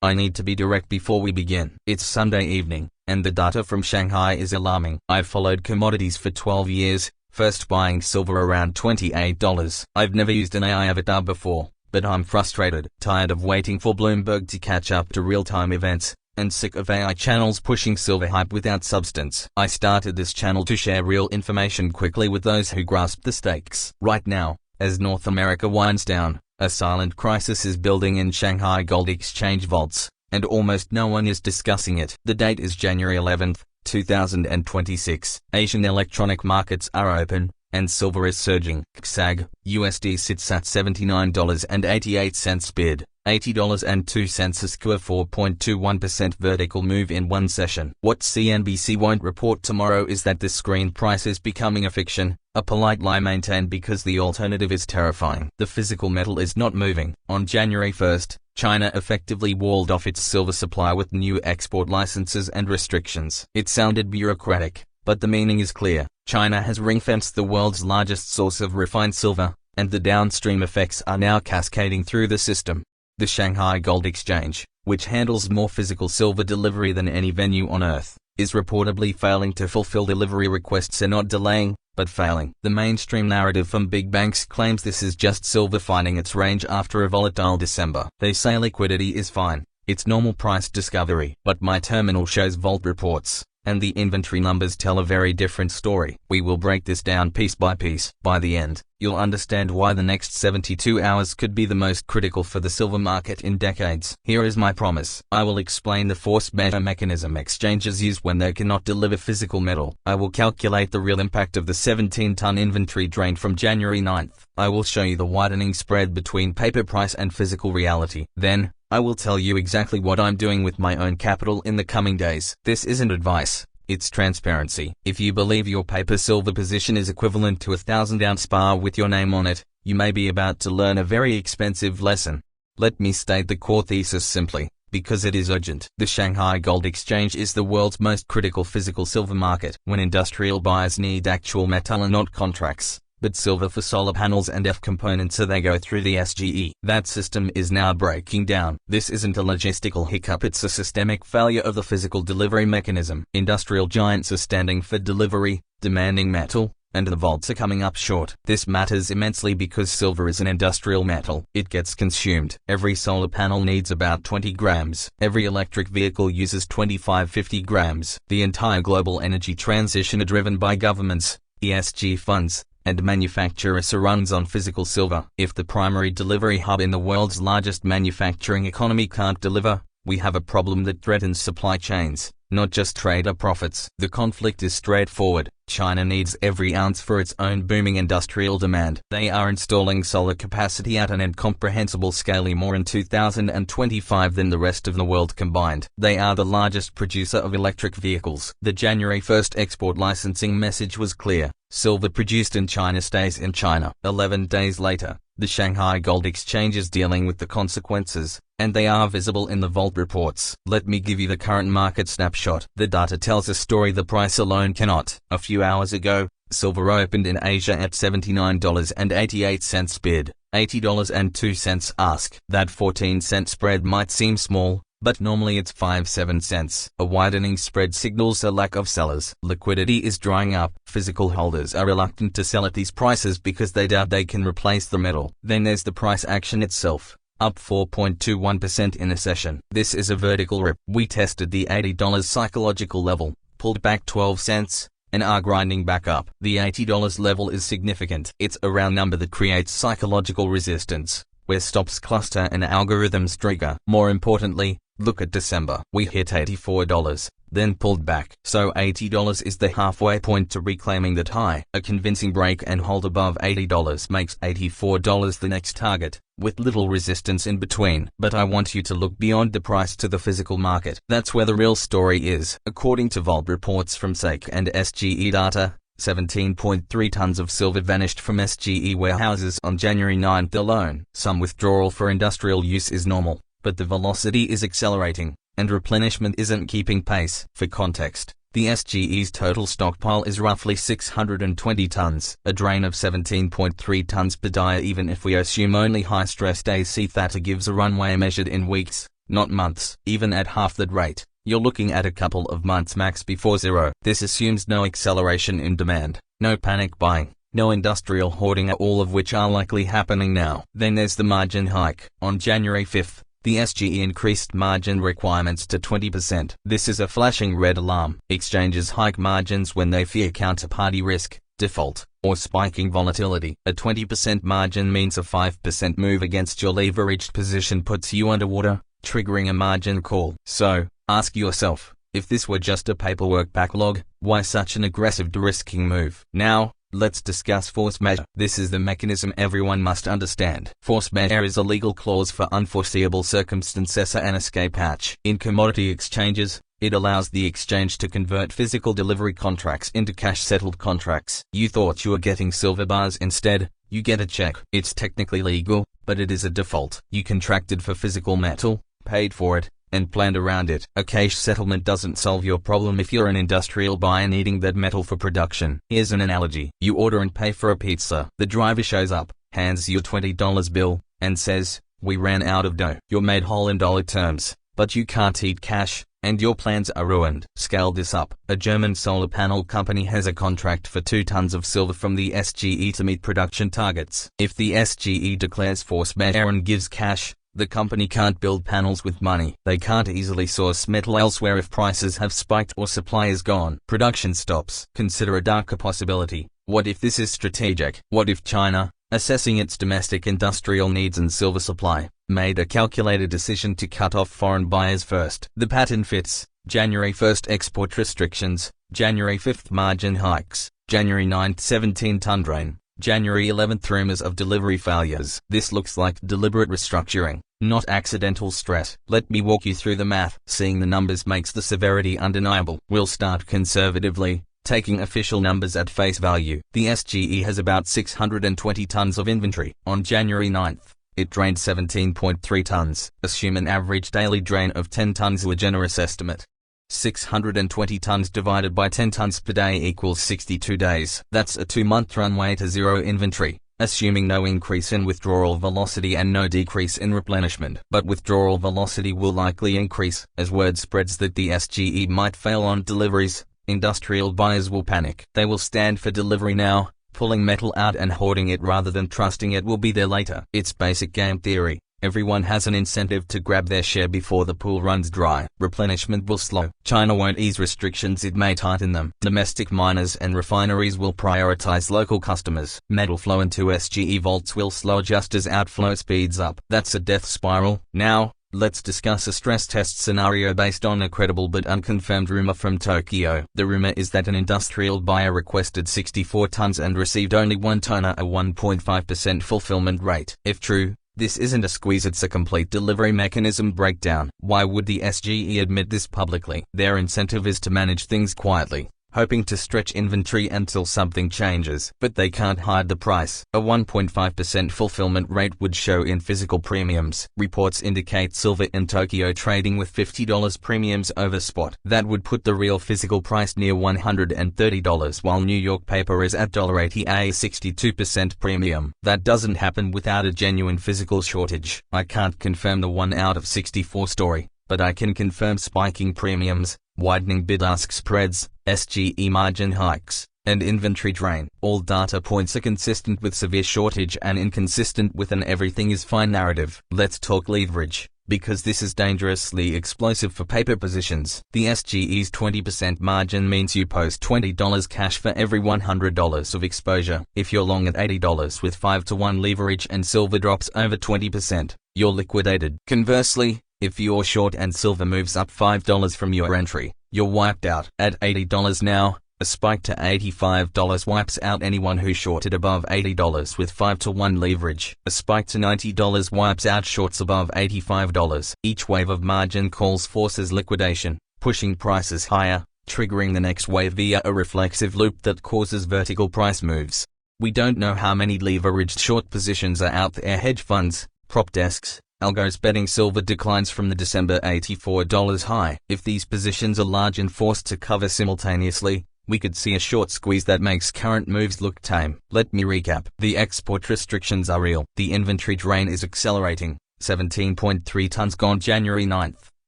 I need to be direct before we begin. It's Sunday evening, and the data from Shanghai is alarming. I've followed commodities for 12 years, first buying silver around $28. I've never used an AI avatar before, but I'm frustrated, tired of waiting for Bloomberg to catch up to real-time events, and sick of AI channels pushing silver hype without substance. I started this channel to share real information quickly with those who grasp the stakes. Right now, as North America winds down, a silent crisis is building in Shanghai gold exchange vaults, and almost no one is discussing it. The date is January 11, 2026. Asian electronic markets are open, and silver is surging. XAG USD sits at $79.88 bid, $80.02 a skew, 4.21% vertical move in one session. What CNBC won't report tomorrow is that the screen price is becoming a fiction, a polite lie maintained because the alternative is terrifying. The physical metal is not moving. On January 1st, China effectively walled off its silver supply with new export licenses and restrictions. It sounded bureaucratic, but the meaning is clear. China has ring-fenced the world's largest source of refined silver, and the downstream effects are now cascading through the system. The Shanghai Gold Exchange, which handles more physical silver delivery than any venue on Earth, is reportedly failing to fulfill delivery requests, and not delaying, but failing. The mainstream narrative from big banks claims this is just silver finding its range after a volatile December. They say liquidity is fine, it's normal price discovery. But my terminal shows vault reports, and the inventory numbers tell a very different story. We will break this down piece by piece. By the end, you'll understand why the next 72 hours could be the most critical for the silver market in decades. Here is my promise. I will explain the force majeure mechanism exchanges use when they cannot deliver physical metal. I will calculate the real impact of the 17-ton inventory drained from January 9th. I will show you the widening spread between paper price and physical reality. Then, I will tell you exactly what I'm doing with my own capital in the coming days. This isn't advice, it's transparency. If you believe your paper silver position is equivalent to a 1,000-ounce bar with your name on it, you may be about to learn a very expensive lesson. Let me state the core thesis simply, because it is urgent. The Shanghai Gold Exchange is the world's most critical physical silver market. When industrial buyers need actual metal and not contracts, but silver for solar panels and F components, so they go through the SGE. That system is now breaking down. This isn't a logistical hiccup, it's a systemic failure of the physical delivery mechanism. Industrial giants are standing for delivery, demanding metal, and the vaults are coming up short. This matters immensely because silver is an industrial metal. It gets consumed. Every solar panel needs about 20 grams. Every electric vehicle uses 25-50 grams. The entire global energy transition are driven by governments, ESG funds, and manufacturers runs on physical silver. If the primary delivery hub in the world's largest manufacturing economy can't deliver, we have a problem that threatens supply chains, not just trader profits. The conflict is straightforward. China needs every ounce for its own booming industrial demand. They are installing solar capacity at an incomprehensible scale, more in 2025 than the rest of the world combined. They are the largest producer of electric vehicles. The January 1st export licensing message was clear. Silver produced in China stays in China. 11 days later, the Shanghai Gold Exchange is dealing with the consequences, and they are visible in the vault reports. Let me give you the current market snapshot. The data tells a story the price alone cannot. A few hours ago, silver opened in Asia at $79.88 bid, $80.02 ask. That 14-cent spread might seem small, but normally it's 5-7 cents. A widening spread signals a lack of sellers. Liquidity is drying up. Physical holders are reluctant to sell at these prices because they doubt they can replace the metal. Then there's the price action itself, up 4.21% in a session. This is a vertical rip. We tested the $80 psychological level, pulled back 12 cents, and are grinding back up. The $80 level is significant. It's a round number that creates psychological resistance, where stops cluster and algorithms trigger. More importantly, look at December. We hit $84, then pulled back. So $80 is the halfway point to reclaiming that high. A convincing break and hold above $80 makes $84 the next target, with little resistance in between. But I want you to look beyond the price to the physical market. That's where the real story is. According to vault reports from SAIC and SGE data, 17.3 tons of silver vanished from SGE warehouses on January 9th alone. Some withdrawal for industrial use is normal, but the velocity is accelerating, and replenishment isn't keeping pace. For context, the SGE's total stockpile is roughly 620 tons, a drain of 17.3 tons per day. Even if we assume only high-stress AC theta gives a runway measured in weeks, not months. Even at half that rate, you're looking at a couple of months max before zero. This assumes no acceleration in demand, no panic buying, no industrial hoarding, all of which are likely happening now. Then there's the margin hike. On January 5th, the SGE increased margin requirements to 20%. This is a flashing red alarm. Exchanges hike margins when they fear counterparty risk, default, or spiking volatility. A 20% margin means a 5% move against your leveraged position puts you underwater, triggering a margin call. So, ask yourself, if this were just a paperwork backlog, why such an aggressive de-risking move? Now, let's discuss force majeure. This is the mechanism everyone must understand. Force majeure is a legal clause for unforeseeable circumstances and escape hatch. In commodity exchanges, it allows the exchange to convert physical delivery contracts into cash-settled contracts. You thought you were getting silver bars, instead, you get a check. It's technically legal, but it is a default. You contracted for physical metal, paid for it, and planned around it. A cash settlement doesn't solve your problem if you're an industrial buyer needing that metal for production. Here's an analogy. You order and pay for a pizza. The driver shows up, hands you a $20 bill, and says, "We ran out of dough." You're made whole in dollar terms, but you can't eat cash, and your plans are ruined. Scale this up. A German solar panel company has a contract for 2 tons of silver from the SGE to meet production targets. If the SGE declares force majeure and gives cash, the company can't build panels with money. They can't easily source metal elsewhere if prices have spiked or supply is gone. Production stops. Consider a darker possibility. What if this is strategic? What if China, assessing its domestic industrial needs and silver supply, made a calculated decision to cut off foreign buyers first? The pattern fits. January 1st export restrictions, January 5th margin hikes, January 9th 17-ton drain, January 11th rumors of delivery failures. This looks like deliberate restructuring, not accidental stress. Let me walk you through the math. Seeing the numbers makes the severity undeniable. We'll start conservatively, taking official numbers at face value. The SGE has about 620 tons of inventory. On January 9th, it drained 17.3 tons. Assume an average daily drain of 10 tons. A generous estimate. 620 tons divided by 10 tons per day equals 62 days. That's a 2-month runway to zero inventory, assuming no increase in withdrawal velocity and no decrease in replenishment. But withdrawal velocity will likely increase. As word spreads that the SGE might fail on deliveries, industrial buyers will panic. They will stand for delivery now, pulling metal out and hoarding it rather than trusting it will be there later. It's basic game theory. Everyone has an incentive to grab their share before the pool runs dry. Replenishment will slow. China won't ease restrictions, it may tighten them. Domestic miners and refineries will prioritize local customers. Metal flow into SGE vaults will slow just as outflow speeds up. That's a death spiral. Now, let's discuss a stress test scenario based on a credible but unconfirmed rumor from Tokyo. The rumor is that an industrial buyer requested 64 tons and received only 1 ton, a 1.5% fulfillment rate. If true, this isn't a squeeze, it's a complete delivery mechanism breakdown. Why would the SGE admit this publicly? Their incentive is to manage things quietly, hoping to stretch inventory until something changes. But they can't hide the price. A 1.5% fulfillment rate would show in physical premiums. Reports indicate silver in Tokyo trading with $50 premiums over spot. That would put the real physical price near $130, while New York paper is at $80, a 62% premium. That doesn't happen without a genuine physical shortage. I can't confirm the 1 out of 64 story, but I can confirm spiking premiums, widening bid-ask spreads, SGE margin hikes, and inventory drain. All data points are consistent with severe shortage and inconsistent with an everything is fine narrative. Let's talk leverage, because this is dangerously explosive for paper positions. The SGE's 20% margin means you post $20 cash for every $100 of exposure. If you're long at $80 with 5-to-1 leverage and silver drops over 20%, you're liquidated. Conversely, if you're short and silver moves up $5 from your entry, you're wiped out. At $80 now, a spike to $85 wipes out anyone who shorted above $80 with 5-to-1 leverage. A spike to $90 wipes out shorts above $85. Each wave of margin calls forces liquidation, pushing prices higher, triggering the next wave via a reflexive loop that causes vertical price moves. We don't know how many leveraged short positions are out there. Hedge funds, prop desks, algos betting silver declines from the December $84 high. If these positions are large and forced to cover simultaneously, we could see a short squeeze that makes current moves look tame. Let me recap. The export restrictions are real. The inventory drain is accelerating. 17.3 tons gone January 9th.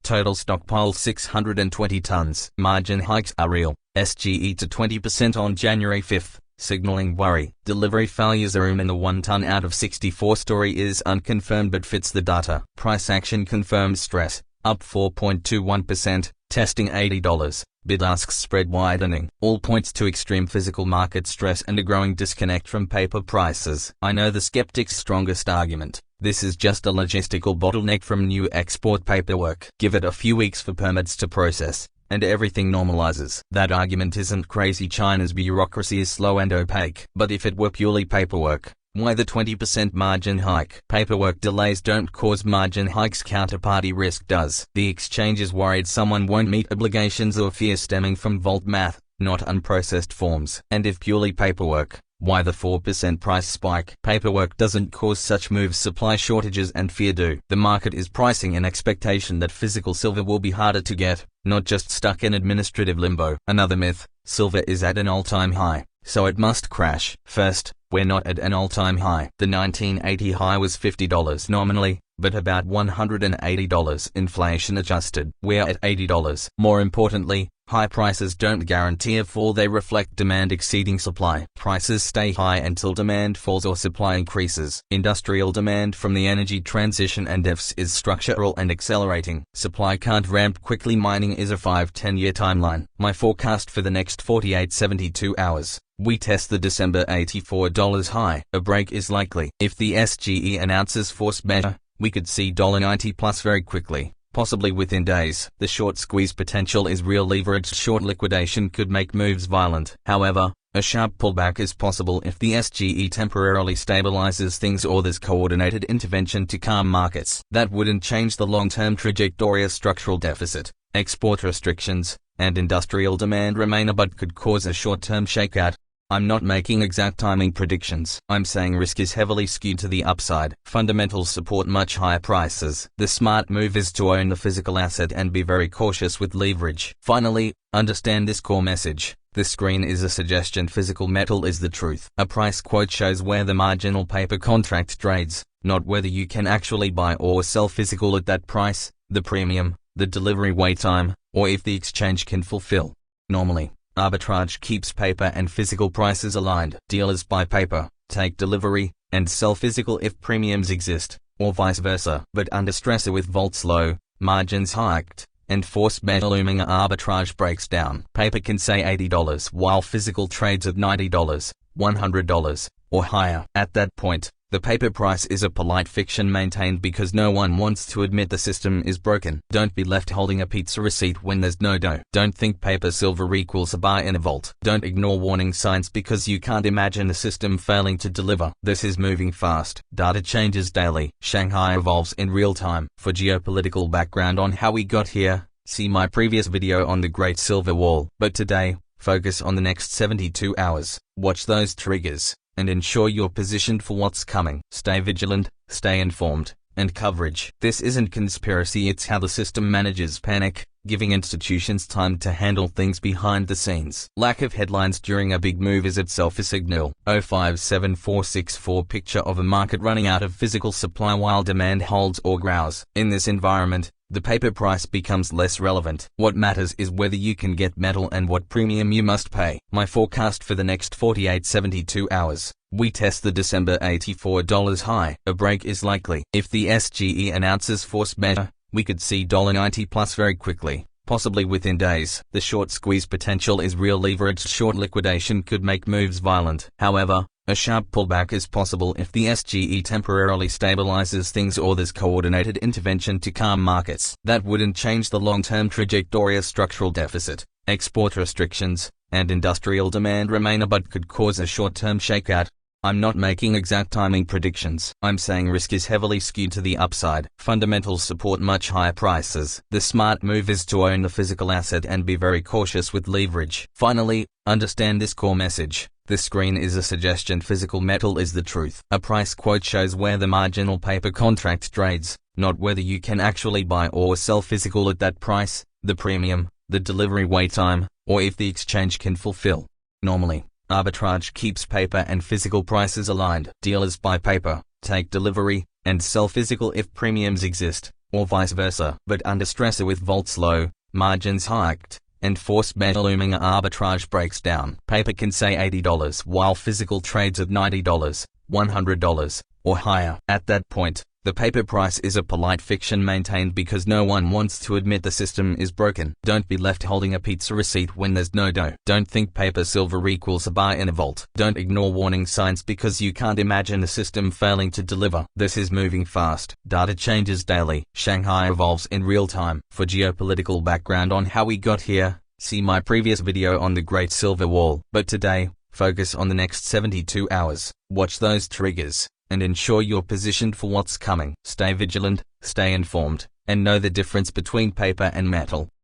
Total stockpile 620 tons. Margin hikes are real. SGE to 20% on January 5th, signaling worry. Delivery failures are in the 1 ton out of 64 story is unconfirmed but fits the data. Price action confirms stress, up 4.21%, testing $80. Bid-ask spread widening. All points to extreme physical market stress and a growing disconnect from paper prices. I know the skeptic's strongest argument. This is just a logistical bottleneck from new export paperwork. Give it a few weeks for permits to process, and everything normalizes. That argument isn't crazy. China's bureaucracy is slow and opaque. But if it were purely paperwork, why the 20% margin hike? Paperwork delays don't cause margin hikes, counterparty risk does. The exchange is worried someone won't meet obligations or fear stemming from vault math, not unprocessed forms. And if purely paperwork, why the 4% price spike? Paperwork doesn't cause such moves, supply shortages and fear do. The market is pricing an expectation that physical silver will be harder to get, not just stuck in administrative limbo. Another myth, silver is at an all-time high, so it must crash. First, we're not at an all-time high. The 1980 high was $50 nominally, but about $180 inflation adjusted. We're at $80. More importantly, high prices don't guarantee a fall, they reflect demand exceeding supply. Prices stay high until demand falls or supply increases. Industrial demand from the energy transition and EVs is structural and accelerating. Supply can't ramp quickly. Mining is a 5-10 year timeline. My forecast for the next 48-72 hours. We test the December $84 high. A break is likely. If the SGE announces force majeure, we could see $90 plus very quickly, possibly within days. The short squeeze potential is real. Leveraged short liquidation could make moves violent. However, a sharp pullback is possible if the SGE temporarily stabilizes things or there's coordinated intervention to calm markets. That wouldn't change the long-term trajectory. A structural deficit, export restrictions, and industrial demand remain but could cause a short-term shakeout. I'm not making exact timing predictions. I'm saying risk is heavily skewed to the upside. Fundamentals support much higher prices. The smart move is to own the physical asset and be very cautious with leverage. Finally, understand this core message. This screen is a suggestion. Physical metal is the truth. A price quote shows where the marginal paper contract trades, not whether you can actually buy or sell physical at that price, the premium, the delivery wait time, or if the exchange can fulfill. Normally, arbitrage keeps paper and physical prices aligned. Dealers buy paper, take delivery, and sell physical if premiums exist, or vice versa. But under stress with vaults low, margins hiked, and force majeure looming, arbitrage breaks down. Paper can say $80 while physical trades at $90, $100, or higher. At that point, the paper price is a polite fiction maintained because no one wants to admit the system is broken. Don't be left holding a pizza receipt when there's no dough. Don't think paper silver equals a buy in a vault. Don't ignore warning signs because you can't imagine the system failing to deliver. This is moving fast. Data changes daily. Shanghai evolves in real time. For geopolitical background on how we got here, see my previous video on the Great Silver Wall. But today, focus on the next 72 hours. Watch those triggers and ensure you're positioned for what's coming. Stay vigilant, stay informed, and coverage. This isn't conspiracy, it's how the system manages panic, giving institutions time to handle things behind the scenes. Lack of headlines during a big move is itself a signal. 057464 picture of a market running out of physical supply while demand holds or grows. In this environment, the paper price becomes less relevant. What matters is whether you can get metal and what premium you must pay. My forecast for the next 48-72 hours. We test the December $84 high. A break is likely. If the SGE announces force majeure, we could see $90 plus very quickly, possibly within days. The short squeeze potential is real. Leveraged short liquidation could make moves violent. However, a sharp pullback is possible if the SGE temporarily stabilizes things or there's coordinated intervention to calm markets. That wouldn't change the long-term trajectory. A structural deficit, export restrictions, and industrial demand remain but could cause a short-term shakeout. I'm not making exact timing predictions. I'm saying risk is heavily skewed to the upside. Fundamentals support much higher prices. The smart move is to own the physical asset and be very cautious with leverage. Finally, understand this core message. This screen is a suggestion. Physical metal is the truth. A price quote shows where the marginal paper contract trades, not whether you can actually buy or sell physical at that price, the premium, the delivery wait time, or if the exchange can fulfill. Normally, Arbitrage keeps paper and physical prices aligned. Dealers buy paper, take delivery, and sell physical if premiums exist, or vice versa. But under stressor with volts low, margins hiked, and force majeure looming, arbitrage breaks down. Paper can say $80 while physical trades at $90, $100, or higher. At that point, the paper price is a polite fiction maintained because no one wants to admit the system is broken. Don't be left holding a pizza receipt when there's no dough. Don't think paper silver equals a buy in a vault. Don't ignore warning signs because you can't imagine a system failing to deliver. This is moving fast. Data changes daily. Shanghai evolves in real time. For geopolitical background on how we got here, see my previous video on the Great Silver Wall. But today, focus on the next 72 hours. Watch those triggers, and ensure you're positioned for what's coming. Stay vigilant, stay informed, and know the difference between paper and metal.